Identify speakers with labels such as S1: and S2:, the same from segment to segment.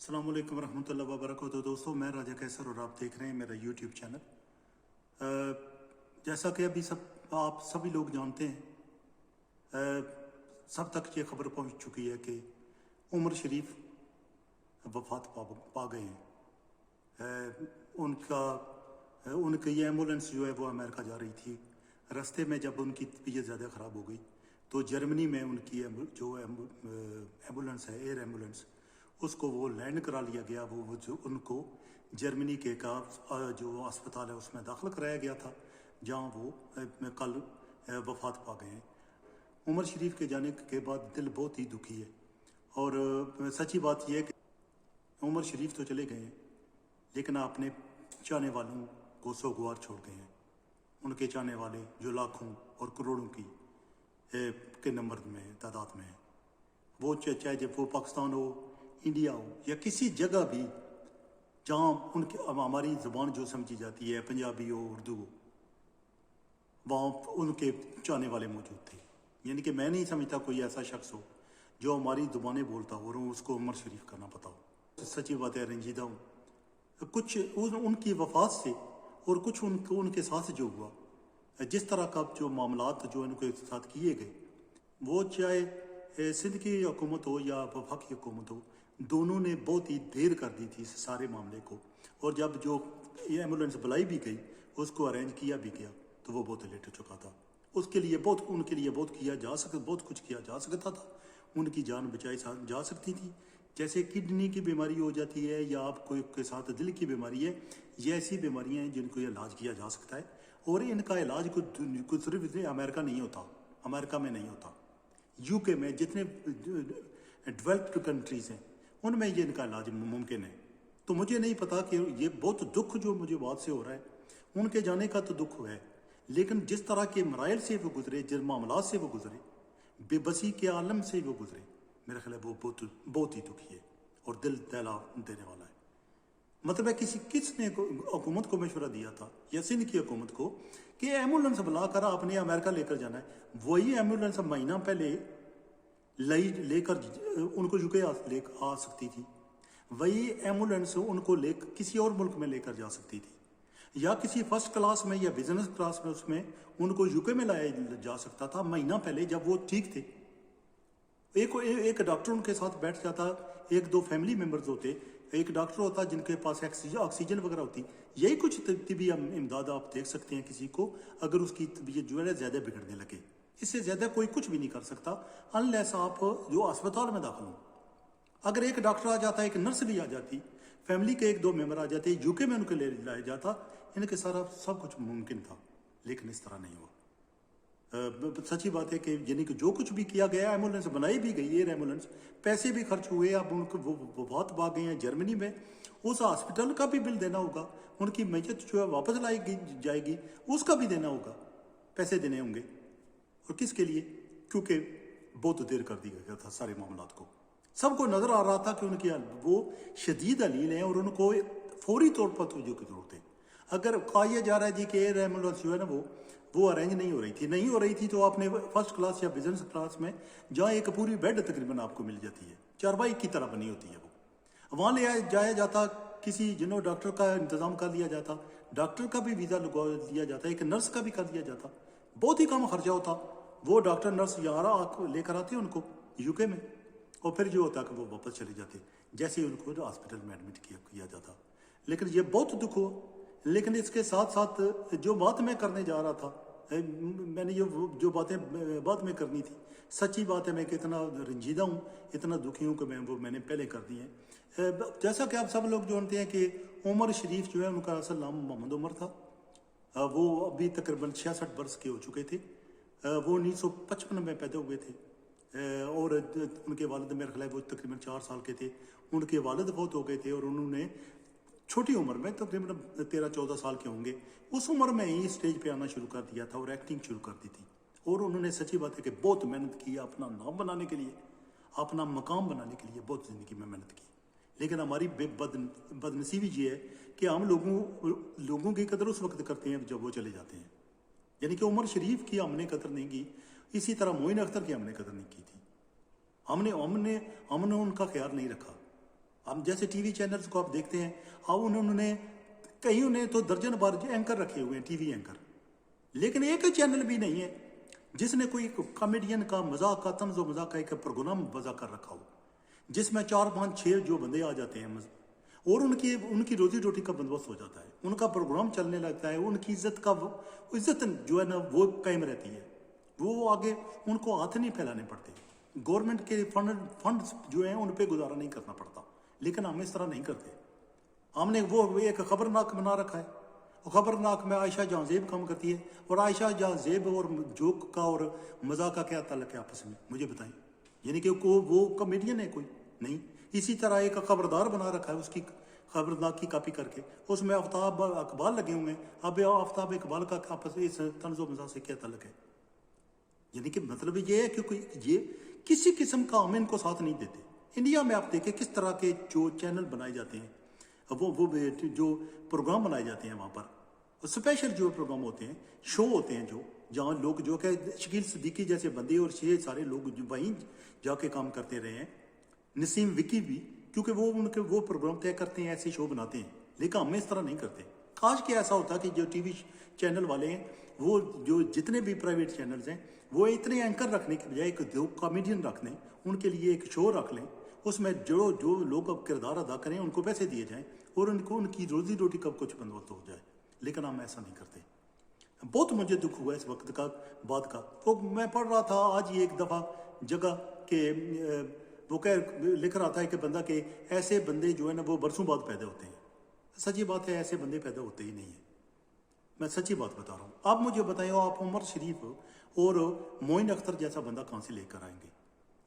S1: अस्सलाम वालेकुम रहमतुल्लाहि व बरकातहू। दोस्तों, मैं राजा कैसर और आप देख रहे हैं मेरा यूट्यूब चैनल। जैसा कि अभी आप सभी लोग जानते हैं, सब तक ये खबर पहुंच चुकी है कि उमर शरीफ वफात पा गए हैं। उनकी ये एम्बुलेंस जो है वो अमेरिका जा रही थी। रास्ते में जब उनकी तबीयत ज़्यादा ख़राब हो गई तो जर्मनी में उनकी जो एम्बुलेंस है, एयर एम्बुलेंस, उसको वो लैंड करा लिया गया। वो जो उनको जर्मनी के जो अस्पताल है उसमें दाखिल कराया गया था, जहां वो कल वफात पा गए हैं। उमर शरीफ के जाने के बाद दिल बहुत ही दुखी है। और सच्ची बात यह है कि उमर शरीफ तो चले गए हैं, लेकिन अपने चाहने वालों को सोगवार छोड़ गए हैं। उनके चाहने वाले जो लाखों और करोड़ों की के नंबर में तादाद में है, वो चाहे जब वो पाकिस्तान हो, इंडिया हो या किसी जगह भी जहाँ उनके हमारी ज़ुबान जो समझी जाती है, पंजाबी हो, उर्दू हो, वहाँ उनके चाहने वाले मौजूद थे। यानी कि मैं नहीं समझता कोई ऐसा शख्स हो जो हमारी ज़ुबानें बोलता हो और उसको उमर शरीफ करना पता हो। सच्ची बात है, रंजीदा हूँ कुछ उनकी वफात से और कुछ उनके साथ जो हुआ, जिस तरह का जो मामलात जो उनके साथ किए गए, वो चाहे सिंध की हुकूमत हो या वफाकी हुकूमत हो, दोनों ने बहुत ही देर कर दी थी इस सारे मामले को। और जब जो एम्बुलेंस बुलाई भी गई, उसको अरेंज किया भी गया, तो वो बहुत लेट हो चुका था। उनके लिए बहुत कुछ किया जा सकता था। उनकी जान बचाई जा सकती थी। जैसे किडनी की बीमारी हो जाती है या आपको के साथ दिल की बीमारी है, ये ऐसी बीमारियां हैं जिनको इलाज किया जा सकता है। और इनका इलाज कुछ सिर्फ अमेरिका नहीं होता, अमेरिका में नहीं होता, यूके में जितने डेवलप्ड कंट्रीज़ हैं उनमें ये इनका इलाज मुमकिन है। तो मुझे नहीं पता कि ये बहुत दुख जो मुझे बात से हो रहा है, उनके जाने का तो दुख है, लेकिन जिस तरह के मराइल से वो गुजरे, जिस मामलात से वो गुजरे, बेबसी के आलम से वो गुजरे, मेरा ख्याल है वो बहुत ही दुखी है और दिल दहला देने वाला है। मतलब है किसने हुकूमत को मशवरा दिया था या सिंध की हुकूमत को कि एम्बुलेंस बुलाकर आपने अमेरिका लेकर जाना है। वही एम्बुलेंस महीना पहले लेकर उनको यूके आ सकती थी। वही एम्बुलेंस उनको किसी और मुल्क में लेकर जा सकती थी, या किसी फर्स्ट क्लास में या बिजनेस क्लास में उसमें उनको यूके में लाया जा सकता था महीना पहले, जब वो ठीक थे। एक डॉक्टर उनके साथ बैठ जाता, एक दो फैमिली मेंबर्स होते, एक डॉक्टर होता जिनके पास ऑक्सीजन वगैरह होती। यही कुछ तबी इमदाद आप देख सकते हैं किसी को, अगर उसकी तबीयत जो है ज़्यादा बिगड़ने लगे। इससे ज़्यादा कोई कुछ भी नहीं कर सकता अनलेस आप जो अस्पताल में दाखिल हो। अगर एक डॉक्टर आ जाता, एक नर्स भी आ जाती, फैमिली के एक दो मेंबर आ जाते, यूके में उनके ले लाया जाता, इनके सारा सब कुछ मुमकिन था, लेकिन इस तरह नहीं हुआ। सच्ची बात है कि यानी कि जो कुछ भी किया गया, एम्बुलेंस बनाई भी गई, एयर एम्बुलेंस, पैसे भी खर्च हुए, अब उनको वो बहुत भाग गए हैं जर्मनी में। उस हॉस्पिटल का भी बिल देना होगा, उनकी मैयत जो है वापस लाई जाएगी, उसका भी देना होगा, पैसे देने होंगे। और किसके लिए? क्योंकि बहुत देर कर दी गया था सारे मामलात को। सबको नजर आ रहा था कि उनकी वो शदीद अलील हैं और उनको फौरी तौर पर तवज्जो की जरूरत है। अगर कहा जा रहा है जी कि एयर एम्बुलेंस जो है ना वो अरेंज नहीं हो रही थी तो आपने फर्स्ट क्लास या बिजनेस क्लास में, जहाँ एक पूरी बेड तकरीबन आपको मिल जाती है, चारपाई की तरह बनी होती है, वो वहाँ ले जाया जाता, किसी डॉक्टर का इंतजाम कर लिया जाता, डॉक्टर का भी वीज़ा लगा दिया जाता, एक नर्स का भी कर दिया जाता, बहुत ही कम खर्चा होता। वो डॉक्टर नर्स यहाँ लेकर आते उनको यूके में, और फिर जो होता कि वो वापस चले जाते जैसे ही उनको हॉस्पिटल में एडमिट किया जाता। लेकिन ये बहुत दुख हुआ। लेकिन इसके साथ साथ जो बात मैं करने जा रहा था, मैंने जो बातें बाद में करनी थी, सच्ची बात है मैं कि इतना रंजीदा हूँ, इतना दुखी हूँ कि मैंने पहले कर दी है। जैसा कि आप सब लोग जानते हैं कि उमर शरीफ जो है उनका असल नाम मोहम्मद उमर था। वो अभी तकरीबन 66 वर्ष के हो चुके थे। वो 1955 में पैदा हुए थे और उनके वालिद मेरे ख्याल वो तकरीबन 4 साल के थे। उनके वालिद बहुत हो गए थे और उन्होंने छोटी उम्र में तकरीबन 13-14 साल के होंगे, उस उम्र में ही स्टेज पे आना शुरू कर दिया था और एक्टिंग शुरू कर दी थी। और उन्होंने सच्ची बात है कि बहुत मेहनत की अपना नाम बनाने के लिए, अपना मकाम बनाने के लिए, बहुत ज़िंदगी में मेहनत की। लेकिन हमारी बदनसीबी ये है कि हम लोगों की कदर उस वक्त करते हैं जब वो चले जाते हैं। यानी कि उमर शरीफ की हमने कदर नहीं की, इसी तरह मोइन अख्तर की हमने कदर नहीं की थी। हमने उनका ख्याल नहीं रखा। हम जैसे टीवी चैनल्स को आप देखते हैं, अब उन्होंने कहीं उन्हें तो दर्जन बार एंकर रखे हुए हैं, टीवी एंकर, लेकिन एक चैनल भी नहीं है जिसने कोई कॉमेडियन का मजाक का तंज़ो मजाक का एक प्रोग्राम वजह कर रखा हो, जिसमें 4 5 6 जो बंदे आ जाते हैं और उनकी रोजी रोटी का बंदोबस्त हो जाता है, उनका प्रोग्राम चलने लगता है, उनकी इज्जत जो है ना वो कायम रहती है, वो आगे उनको हाथ नहीं फैलाने पड़ते, गवर्नमेंट के फंड जो हैं उन पर गुजारा नहीं करना पड़ता। लेकिन हम इस तरह नहीं करते। हमने वो एक खबरनाक बना रखा है, खबरनाक में आयशा जहाँ ज़ेब काम करती है, और आयशा जहाँ ज़ेब और जोक का और मजाक का क्या ताल्लुक है आपस में, मुझे बताएं। यानी कि वो कॉमेडियन है कोई नहीं। इसी तरह एक खबरदार बना रखा है, उसकी खबरनाक की कॉपी करके उसमें आफ्ताब इकबाल लगे हुए हैं। अब आफ्ताब इकबाल का आपस इस तंज़ो मजाक से क्या ताल्लुक है? यानी कि मतलब ये है कि ये किसी किस्म का हम इनको साथ नहीं देते। इंडिया में आप देखें किस तरह के जो चैनल बनाए जाते हैं, वो जो प्रोग्राम बनाए जाते हैं, वहाँ पर स्पेशल जो प्रोग्राम होते हैं, शो होते हैं, जो जहाँ लोग जो कि शकील सिद्दीकी जैसे बंदे और ये सारे लोग वहीं जाके काम करते रहे हैं, नसीम विकी भी, क्योंकि वो उनके वो प्रोग्राम तय करते हैं, ऐसे शो बनाते हैं। लेकिन हम इस तरह नहीं करते। काश कि ऐसा होता कि जो टीवी चैनल वाले हैं, वो जो जितने भी प्राइवेट चैनल्स हैं, वो इतने एंकर रखने के बजाय एक दो कॉमेडियन रख लें, उनके लिए एक शो रख लें, उसमें जो लोग अब किरदार अदा करें उनको पैसे दिए जाएं और उनको उनकी रोजी रोटी का कुछ बंदोबस्त हो जाए। लेकिन हम ऐसा नहीं करते। बहुत मुझे दुख हुआ इस वक्त का बात का। तो मैं पढ़ रहा था आज ही एक दफ़ा जगह के वो लिख रहा था कि बंदा के ऐसे बंदे जो है ना वो बरसों बाद पैदा होते हैं। सच्ची बात है, ऐसे बंदे पैदा होते ही नहीं है। मैं सच्ची बात बता रहा हूँ। आप मुझे बताएं, आप उमर शरीफ और मोइन अख्तर जैसा बंदा कहाँ से लेकर आएंगे?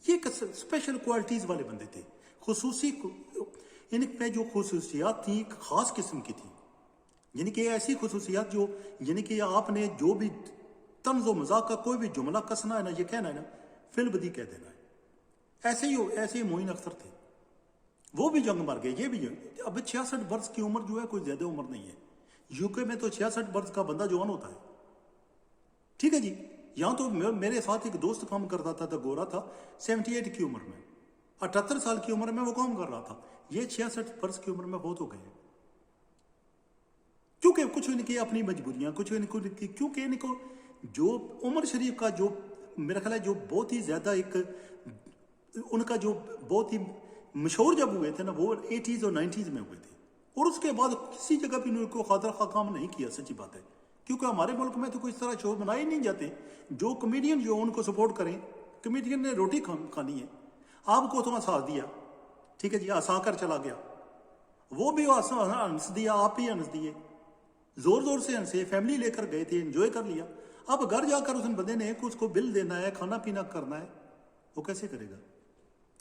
S1: ये स्पेशल क्वालिटीज़ वाले बंदे थे, खुसूसी इनमें जो खुसूसियात थी ख़ास किस्म की थी। यानी कि ऐसी खुसूसियात जो, यानी कि आपने जो भी तंज़ो मजाक का कोई भी जुमला कसना है ना, ये कहना है ना, फिल्म बदी कह देना है। ऐसे ही मोइन अख्तर थे, वो भी जंग मर गए, ये भी। अब 66 वर्ष की उम्र जो है कोई ज़्यादा उम्र नहीं है। यूके में तो 66 वर्ष का बंदा जवान होता है, ठीक है जी। यहाँ तो मेरे साथ एक दोस्त काम करता था, तो गोरा था, 78 की उम्र में, 78 साल की उम्र में वो काम कर रहा था। ये 66 वर्ष की उम्र में बहुत हो गए हैं, क्योंकि कुछ इनकी अपनी मजबूरियां, कुछ इनको, क्योंकि इनको जो उमर शरीफ का जो मेरा ख्याल है जो बहुत ही ज़्यादा एक उनका जो बहुत ही मशहूर जब हुए थे ना, वो 80s और 90s में हुए थे, और उसके बाद किसी जगह भी उनको खातर खा काम नहीं किया। सच्ची बात है, क्योंकि हमारे मुल्क में तो कोई इस तरह शो बनाए नहीं जाते जो कमेडियन जो उनको सपोर्ट करें। कमेडियन ने रोटी खानी है, आपको तो हंसा दिया, ठीक है जी, हंसा कर चला गया, वो भी हंस दिया, आप भी हंस दिए, जोर जोर से हंसे, फैमिली लेकर गए थे, एंजॉय कर लिया। अब घर जाकर उस बंदे ने उसको बिल देना है, खाना पीना करना है, वो कैसे करेगा?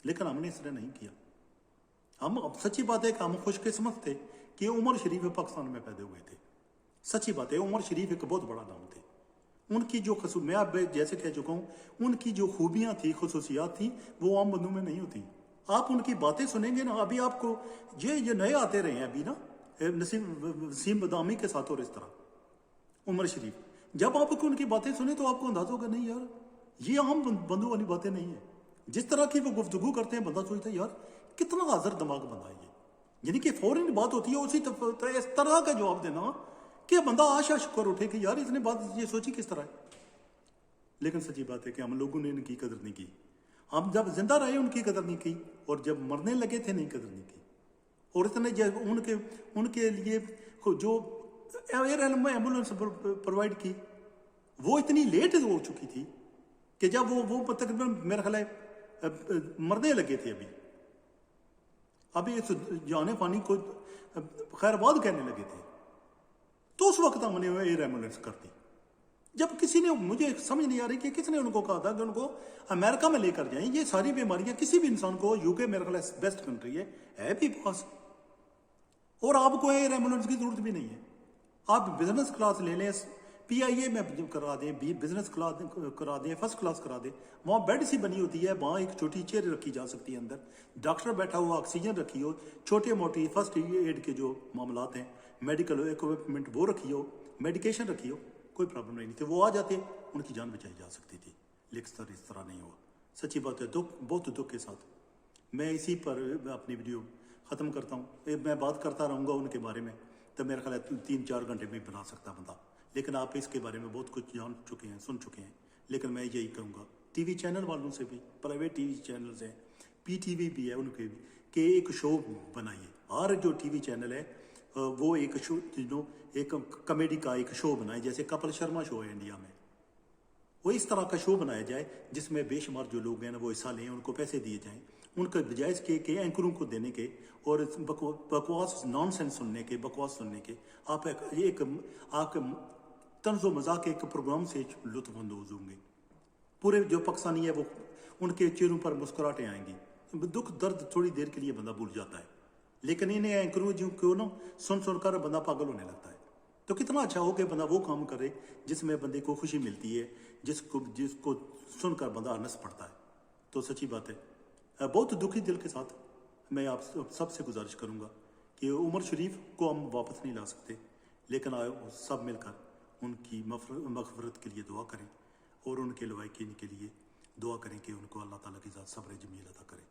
S1: लेकिन हमने इस तरह नहीं किया। हम सच्ची बात है कि हम खुशकिस्मत थे कि उमर शरीफ पाकिस्तान में पैदा हुए थे। सच्ची बात है, उमर शरीफ एक बहुत बड़ा नाम थे। उनकी जो मैं अब जैसे कह चुका हूँ, उनकी जो खूबियाँ थी, खुसूसियात थी, वो आम बंदों में नहीं होती। आप उनकी बातें सुनेंगे ना, अभी आपको ये नए आते रहे हैं अभी ना, नसीम बदामी के साथ और इस तरह उमर शरीफ, जब आपको उनकी बातें सुने तो आपको अंदाजा होगा नहीं यार, ये आम बंदों वाली बातें नहीं है। जिस तरह की वो गुफ्तगू करते हैं, बंदा सोचता है यार कितना हाजिर दिमाग बंदा है ये। यानी कि फौरन बात होती है, उसी इस तरह का जवाब देना कि बंदा आशा शुक्र उठे कि यार इसने बात ये सोची किस तरह है। लेकिन सच्ची बात है कि हम लोगों ने इनकी कदर नहीं की। हम जब जिंदा रहे उनकी कदर नहीं की, और जब मरने लगे थे नहीं कदर नहीं की। और इतने उनके लिए जो एयर एम्बुलेंस प्रोवाइड की, वो इतनी लेट हो चुकी थी कि जब वो तकरीबन मेरा ख्याल है मरने लगे थे, अभी इस जाने पानी को खैरबाद कहने लगे थे, तो उस वक्त हमने एयर एम्बुलेंस कर दी। जब किसी ने, मुझे समझ नहीं आ रही कि किसने उनको कहा था कि उनको अमेरिका में लेकर जाएं। ये सारी बीमारियां किसी भी इंसान को, यूके मेरा ख्याल बेस्ट कंट्री है भी पास, और आपको एयर एम्बुलेंस की जरूरत भी नहीं है। आप बिजनेस क्लास ले लें, PIA में करा दें, बिजनेस क्लास करा दें, फर्स्ट क्लास करा दें, वहाँ बेड सी बनी होती है, वहाँ एक छोटी चेयर रखी जा सकती है, अंदर डॉक्टर बैठा हुआ, ऑक्सीजन रखी हो, छोटे मोटी फर्स्ट एड के जो मामलात हैं, मेडिकल इक्विपमेंट वो रखी हो, मेडिकेशन रखी हो, कोई प्रॉब्लम नहीं थी। वो आ जाते, उनकी जान बचाई जा सकती थी। लेकिन इस तरह नहीं हुआ। सच्ची बात है, बहुत दुख के साथ मैं इसी पर अपनी वीडियो ख़त्म करता हूँ। मैं बात करता रहूँगा उनके बारे में तो मेरा ख्याल है 3-4 घंटे में बना सकता बंदा, लेकिन आप इसके बारे में बहुत कुछ जान चुके हैं, सुन चुके हैं। लेकिन मैं यही कहूँगा टीवी चैनल वालों से भी, प्राइवेट टीवी चैनल्स हैं, पीटीवी भी है, उनके भी कि एक शो बनाइए। हर जो टीवी चैनल है वो एक शो, एक कॉमेडी का एक शो बनाए, जैसे कपिल शर्मा शो है इंडिया में, वो इस तरह का शो बनाया जाए जिसमें बेशुमार जो लोग हैं ना वो हिस्सा लें, उनको पैसे दिए जाएं, उनके बजाय के एंकरों को देने के और बकवास नॉनसेंस सुनने के, बकवास सुनने के, आप एक आपके तंज़ो मजाक एक प्रोग्राम से लुत्फ अंदोज होंगे। पूरे जो पाकिस्तानी है वो उनके चेहरों पर मुस्कुराहटें आएंगी, दुख दर्द थोड़ी देर के लिए बंदा भूल जाता है, लेकिन इन्हें एंकरों जो क्यों ना सुन कर बंदा पागल होने लगता है। तो कितना अच्छा हो कि बंदा वो काम करे जिसमें बंदे को खुशी मिलती है, जिसको सुनकर बंदा हंस पड़ता है। तो सच्ची बात है, बहुत दुखी दिल के साथ मैं आप सबसे गुजारिश करूंगा कि उमर शरीफ को हम वापस नहीं ला सकते, लेकिन आए सब मिलकर उनकी मग़फ़िरत के लिए दुआ करें और उनके लवाकिन के लिए दुआ करें कि उनको अल्लाह ताला की ज़ात सब्र जमील अता करे।